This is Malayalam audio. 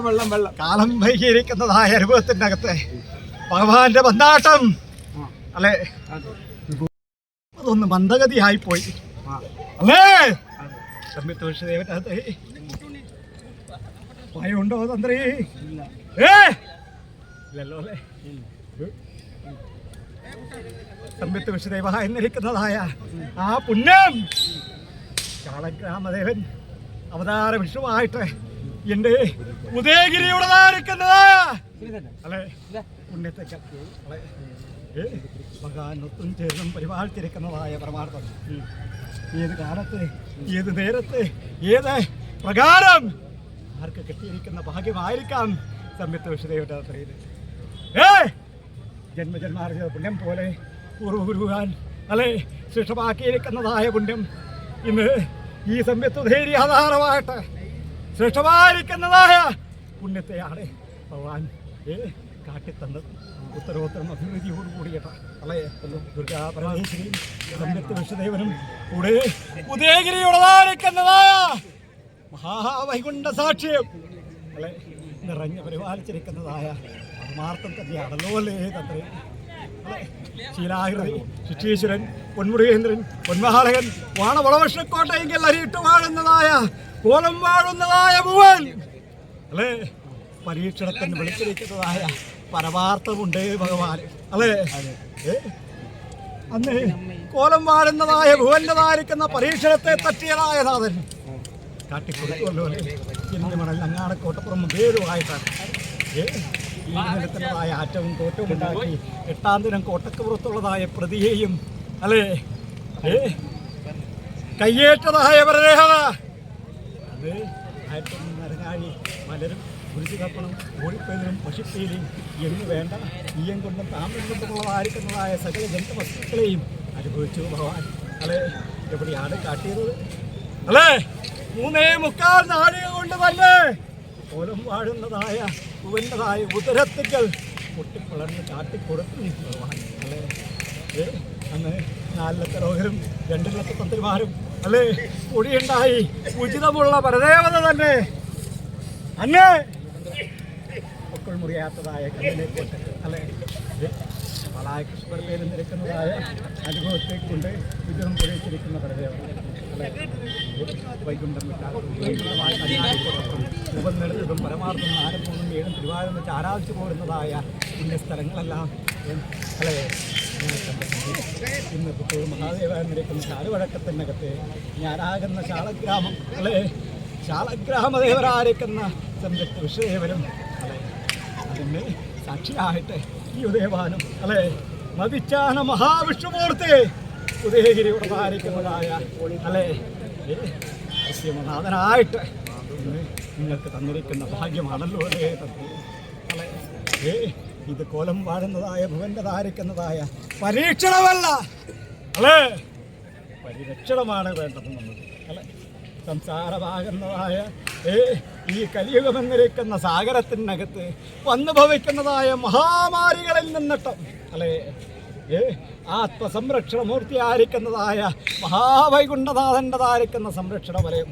വെള്ളം വെള്ളം കാലം വൈകിയിരിക്കുന്നതായ അനുഭവത്തിന്റെ അകത്ത് ഭഗവാന്റെ ബന്ധാട്ടം അല്ലെ അതൊന്ന് മന്ദഗതിയായിപ്പോയി അല്ലേ? സംയുക്തദേവനകത്ത് ഭയമുണ്ടോ തന്ത്രി? ഇല്ലല്ലോ അല്ലേ? സംയുക്ത വിഷദേവ എന്നിരിക്കുന്നതായ ആ പുണ്യം കാളഗ്രാമദേവൻ അവതാര വിഷുവായിട്ട് എന്റെ ഉദയഗിരിയുടേതായിരിക്കുന്നതായ അല്ലെ പുണ്യത്തേക്ക് ഭഗവാനൊത്തും ചേർന്നും പരിപാലിച്ചിരിക്കുന്നതായ പരമാർത്ഥം ഏത് കാലത്ത് ഏത് നേരത്ത് ഏത് പ്രകാരം ആർക്ക് കിട്ടിയിരിക്കുന്ന ഭാഗ്യമായിരിക്കാം സംയുക്ത വിഷദേവന്റെ അത്രയിൽ ജന്മജന്മാർജിത പുണ്യം പോലെ പൂർവ്വഗുരുവാൻ അല്ലെ ശ്രേഷ്ഠമാക്കിയിരിക്കുന്നതായ പുണ്യം ഇന്ന് ഈ സംയുക്തധൈര്യ ആധാരമായിട്ട് ശ്രേഷ്ഠമായിരിക്കുന്നതായ പുണ്യത്തെയാണ് ഭഗവാൻ കാട്ടിത്തന്നത്. ഉത്തരോത്തരം അഭിവൃദ്ധിയോടുകൂടിയിട്ട് അല്ലെ ദുർഗാ പരമേശ്വരിയും സംയുക്ത വിഷദേവനും കൂടെ ഉദയഗിരിയുടേതായിരിക്കുന്നതായ മഹാവൈകുണ്ഠ സാക്ഷ്യം അല്ലെ നിറഞ്ഞു പരിപാലിച്ചിരിക്കുന്നതായ പരമാർത്ഥം തന്നെയാണല്ലോ അല്ലേ തന്ത്രി? ശീലാകൃതി ശിക്ഷീശ്വരൻ പൊന്മുരുകേന്ദ്രൻ പൊന്മഹാലകൻ വാണവളവൃക്ഷക്കോട്ടയെങ്കിൽ അരിയിട്ട് വാഴുന്നതായ കോലം വാഴുന്നതായ ഭുവൻ അല്ലേ പരീക്ഷണത്തിന് വിളിച്ചിരിക്കുന്നതായ പരമാർത്ഥമുണ്ട് ഭഗവാൻ അല്ലേ? അന്ന് കോലം വാഴുന്നതായ ഭുവൻ്റെതായിരിക്കുന്ന പരീക്ഷണത്തെ തട്ടിയതായ നാഥൻ കാട്ടിക്കൊടുക്കുമല്ലോ അല്ലേ? ഇന്ന് മണൽ അങ്ങാടക്കോട്ടപ്പുറം മുതേരുമായിട്ടാണ് നിലത്തിൻ്റെതായ ആറ്റവും കോറ്റവും ഉണ്ടാക്കി 8-ാം ദിനം കോട്ടക്ക് പുറത്തുള്ളതായ പ്രതിയെയും അല്ലേ കയ്യേറ്റതായ പ്രദേഹത അത് ആറ്റവും നരങ്ങാഴി മലരും കുരിശു കപ്പണം ഓടിപ്പേലും പശുപ്പേലും എന്ന് വേണ്ട ഈയം കൊണ്ടും താമ്രം കൊണ്ടുള്ളതായിരിക്കുന്നതായ സകല ജന്തുവസ്തുക്കളെയും അനുഭവിച്ചു ഭഗവാൻ അല്ലേ? എവിടെയാണ് കാട്ടിയത് അല്ലേ? 3.25 നാഴിക കൊണ്ട് തന്നെ കോലം വാഴുന്നതായ പൂവൻ്റെതായ ഉദരത്തുകൾ പൊട്ടിപ്പിളർന്ന് കാട്ടിക്കൊടുത്തു ഭഗവാൻ അല്ലേ? അന്ന് 4 ലക്ഷരോഗരും 2 ലക്ഷ തന്ത്രിമാരും അല്ലേ പൊടിയുണ്ടായി ഉചിതമുള്ള പരദേവത തന്നെ അന്ന് ഒക്കൾ മുറിയാത്തതായ കണ്ണിനെ കൊണ്ട് അല്ലേ പലായ കൃഷ്ണപേരിൽ നിൽക്കുന്നതായ അനുഭവത്തെ കൊണ്ട് ഉചിതം പൊഴിച്ചിരിക്കുന്ന പരദേവത അല്ലേ? വൈകുണ്ഠം ഉപനെടുത്തതും പരമാർത്ഥം ആരംഭവും ഏഴും തിരുവാരം വെച്ച് ആരാധിച്ചു പോരുന്നതായ പുണ്യസ്ഥലങ്ങളെല്ലാം അല്ലേ ഇന്ന് പുത്തൂർ മഹാദേവ എന്നിരിക്കുന്ന ശാലവഴക്കത്തിനകത്ത് ഞാനാകുന്ന ശാലഗ്രാമം അല്ലേ ശാലഗ്രാമദേവരായിരിക്കുന്ന സംയുക്ത വിശ്വദേവനും അല്ലേ അതിന് സാക്ഷിയായിട്ട് ഈ ഉദയവാനും അല്ലേ മതിച്ചാന മഹാവിഷ്ണുമൂർത്തി ഉദയഗിരിയുടെ പാലിക്കുന്നതായ അല്ലേ നാഥനായിട്ട് നിങ്ങൾക്ക് തന്നിരിക്കുന്ന ഭാഗ്യമാണല്ലോ അല്ലേ അല്ലേ? ഇത് കോലം വാഴുന്നതായ ഭുവൻ്റെതായിരിക്കുന്നതായ പരീക്ഷണമല്ല അല്ലേ പരിരക്ഷണമാണ് വേണ്ടത് നമ്മൾ അല്ലേ? സംസാരമാകുന്നതായ ഈ കലിയുഗമെന്നിരിക്കുന്ന സാഗരത്തിനകത്ത് വന്നു ഭവിക്കുന്നതായ മഹാമാരികളിൽ നിന്നിട്ടും അല്ലേ ആത്മസംരക്ഷണമൂർത്തിയായിരിക്കുന്നതായ മഹാവൈകുണ്ഠനാഥൻ്റെതായിരിക്കുന്ന സംരക്ഷണ വലയം